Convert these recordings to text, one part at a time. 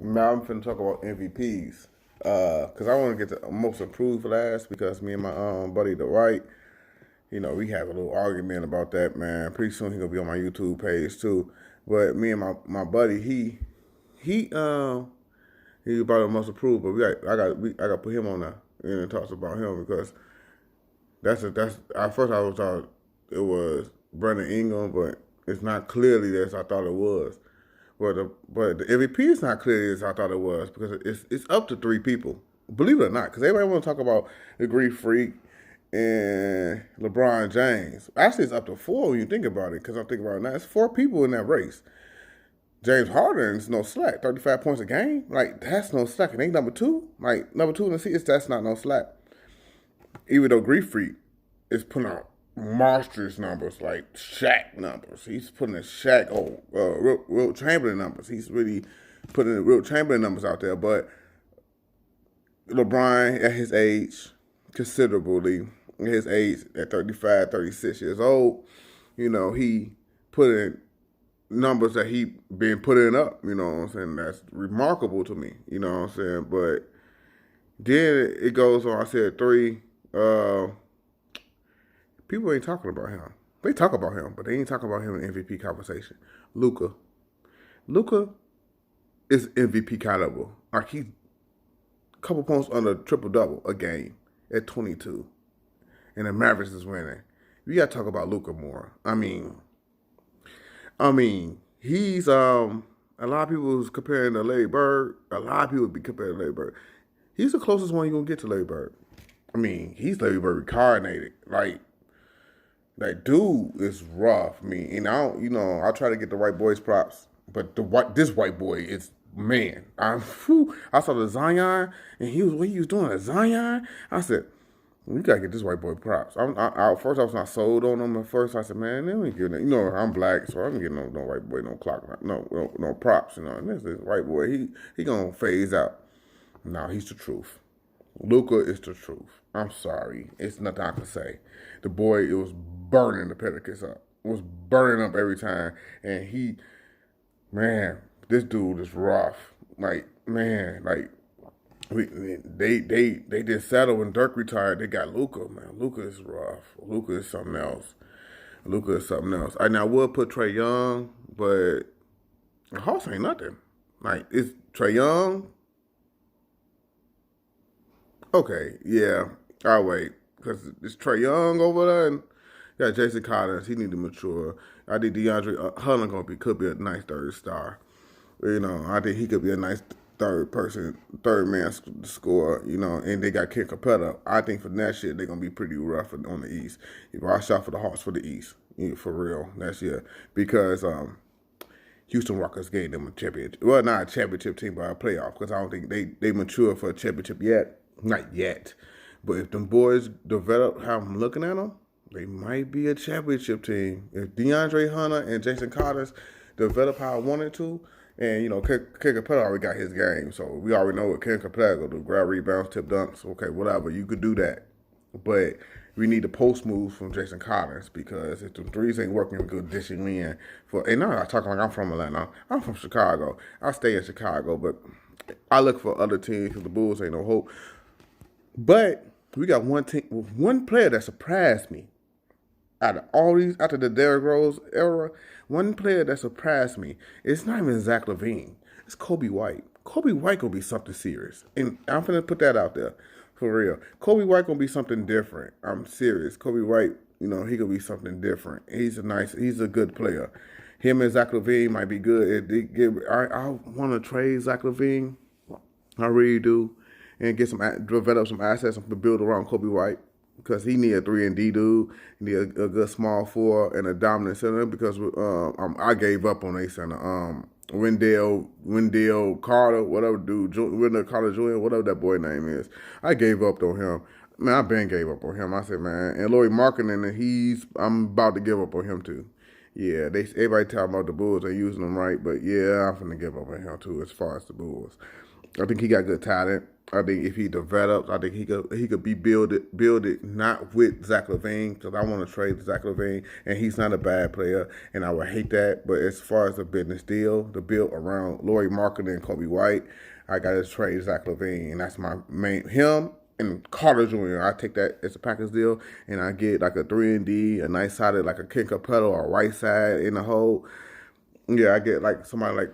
Now I'm finna talk about MVPs. Cause I want to get the most improved last because me and my buddy Dwight, we have a little argument about that, man. Pretty soon he gonna be on my YouTube page too. But me and my buddy, he he about the most improved, but I got to put him on there and talk about him because that's at first I was thought it was Brandon Ingram, but it's not clearly as I thought it was. But the MVP is not clear as I thought it was because it's up to three people. Believe it or not, because everybody want to talk about the Greek Freak and LeBron James. Actually, it's up to four when you think about it. Because I'm thinking about it now, it's four people in that race. James Harden is no slack. 35 points a game, like that's no slack. It ain't number two. Like number two in the seats, that's not no slack. Even though Greek Freak is putting out monstrous numbers, like Shaq numbers. He's putting a Shaq Wilt Chamberlain numbers. He's really putting the Wilt Chamberlain numbers out there. But LeBron, at his age, considerably, at his age, at 35, 36 years old, he put in numbers that he been putting up, you know what I'm saying? That's remarkable to me, you know what I'm saying? But then it goes on, I said three, people ain't talking about him. They talk about him, but they ain't talking about him in MVP conversation. Luka. Luka is MVP caliber. Like he's a couple points under triple double a game at 22. And the Mavericks is winning. We gotta talk about Luka more. He's a lot of people was comparing to Larry Bird. A lot of people be comparing to Larry Bird. He's the closest one you're gonna get to Larry Bird. He's Larry Bird reincarnated. Like that dude is rough. And I don't, I try to get the white boys props, but this white boy is man. I saw the Zion, and what he was doing at Zion. I said, we gotta get this white boy props. First, I was not sold on him at first. I said, man, they ain't giving it. I'm black, so I'm getting no white boy, no clock, no props. And this white boy, he gonna phase out. No, he's the truth. Luka is the truth. I'm sorry, it's nothing I can say. The boy, it was burning the Pelicans up. It was burning up every time, and man, this dude is rough. Like, man, like they did settle when Dirk retired. They got Luka, man. Luka is rough. Luka is something else. Luka is something else. I would put Trae Young, but the Hawks ain't nothing. Like it's Trae Young. Okay, yeah, I'll wait because it's Trae Young over there, and Jason Collins. He need to mature. I think DeAndre Hunter could be a nice third star. I think he could be a nice third man score, and they got Ken Capella. I think for that shit, they're going to be pretty rough on the East. If I shot for the Hawks for the East, for real, next year. Because Houston Rockets gave them a championship. Well, not a championship team, but a playoff, because I don't think they mature for a championship yet. Not yet. But if them boys develop how I'm looking at them, they might be a championship team. If DeAndre Hunter and Jason Collins develop how I wanted to, and Ken Capella already got his game, so we already know what Ken Capella go do: grab rebounds, tip dunks. Okay, whatever, you could do that, but we need the post moves from Jason Collins because if the threes ain't working, good dishing in for. And now I'm talking like I'm from Atlanta. I'm from Chicago. I stay in Chicago, but I look for other teams because the Bulls ain't no hope. But we got one player that surprised me out of all these, after the Derrick Rose era, one player that surprised me, it's not even Zach LaVine. It's Kobe White. Kobe White gonna be something serious. And I'm gonna put that out there for real. Kobe White gonna be something different. I'm serious. Kobe White, he gonna be something different. He's a good player. Him and Zach LaVine might be good. I want to trade Zach LaVine. I really do. And develop some assets and build around Kobe White because he need a 3-and-D dude. He need a good small four and a dominant center because I gave up on a center. Wendell Carter, whatever dude, Wendell Carter Jr., whatever that boy name is. I gave up on him. Man, I been gave up on him. I said, man, and Laurie Markkinen, I'm about to give up on him too. Yeah, everybody talking about the Bulls. They using them right, but yeah, I'm finna give up on him too. As far as the Bulls, I think he got good talent. I think if he develops, I think he could be build it not with Zach LaVine, because I want to trade Zach LaVine, and he's not a bad player, and I would hate that. But as far as the business deal, the build around Lauri Markkanen and Kobe White, I got to trade Zach LaVine, and that's my main him. And Carter Jr., I take that as a package deal, and I get like a 3-and-D, a nice sided, like a Ken Capella or a Whiteside in the hole. Yeah, I get like somebody like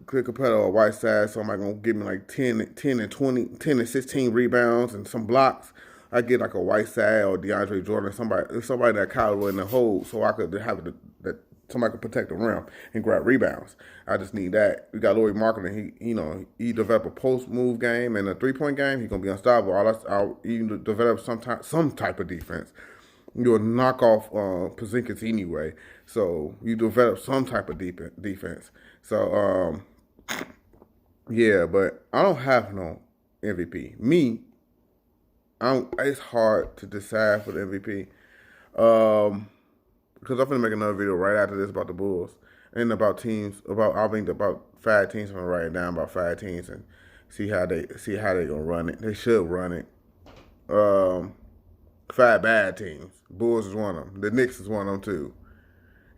Ken Capella or Whiteside, somebody gonna give me like 10 and 20, 10 and 16 rebounds and some blocks. I get like a Whiteside or DeAndre Jordan, somebody that Kyle in the hole, so I could have that somebody could protect the rim and grab rebounds. I just need that. We got Lauri Markkanen. He developed a post move game and a 3-point game. He's gonna be unstoppable. I'll even develop some type of defense. You'll knock off Porzingis anyway, so you develop some type of defense. So yeah, but I don't have no MVP. It's hard to decide for the MVP. Because I'm gonna make another video right after this about the Bulls and about teams. I think about 5 teams. I'm gonna write it down about 5 teams and see how they gonna run it. They should run it. 5 bad teams. Bulls is one of them. The Knicks is one of them too.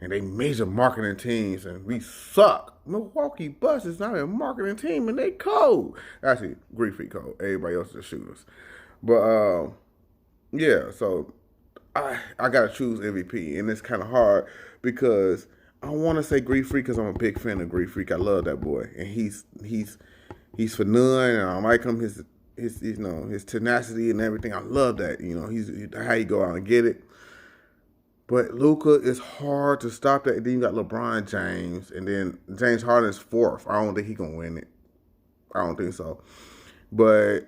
And they major marketing teams, and we suck. Milwaukee Bucks is not a marketing team, and they cold. Actually, Greek Freak cold. Everybody else is shooters. But yeah, so I gotta choose MVP, and it's kind of hard because I want to say Greek Freak because I'm a big fan of Greek Freak. I love that boy, and he's for none, and I like him his tenacity and everything. I love that. He's how he go out and get it. But Luka is hard to stop that. And then you got LeBron James, and then James Harden is 4th. I don't think he gonna win it. I don't think so. But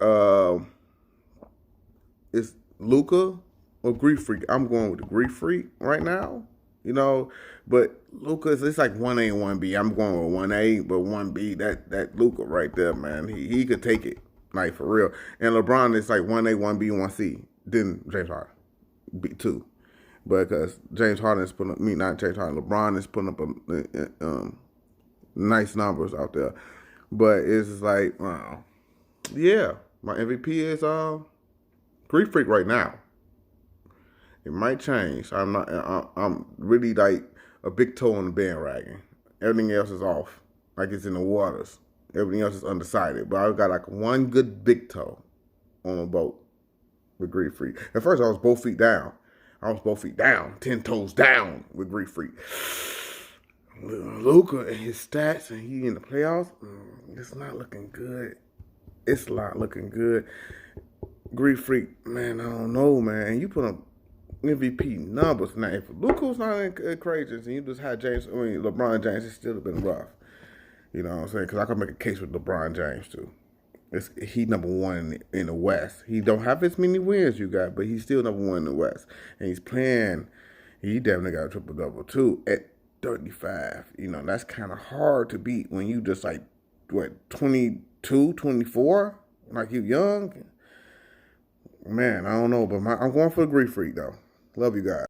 it's Luka or Greek Freak. I'm going with the Greek Freak right now. But Luka it's like 1A and 1B. I'm going with 1A, but 1B that Luka right there, man. He could take it, like for real. And LeBron is like 1A, 1B, 1C. Then James Harden, B2. But because James Harden is putting up, not James Harden, LeBron is putting up nice numbers out there. But it's just like, yeah, my MVP is Greek Freak right now. It might change. I'm really like a big toe on the bandwagon. Everything else is off, like it's in the waters. Everything else is undecided. But I've got like one good big toe on a boat with Greek Freak. At first, I was both feet down. 10 toes down with Greek Freak. Luka and his stats, and he in the playoffs, it's not looking good. It's not looking good. Greek Freak, man, I don't know, man. You put up MVP numbers. Now, if Luka was not crazy, and you just had LeBron James, it still have been rough. You know what I'm saying? Because I could make a case with LeBron James, too. He number 1 in the West. He don't have as many wins you got, but he's still number 1 in the West. And he's playing, he definitely got a triple-double, too, at 35. That's kind of hard to beat when you just like, 22, 24? Like you young? Man, I don't know, but I'm going for the Greek Freak, though. Love you guys.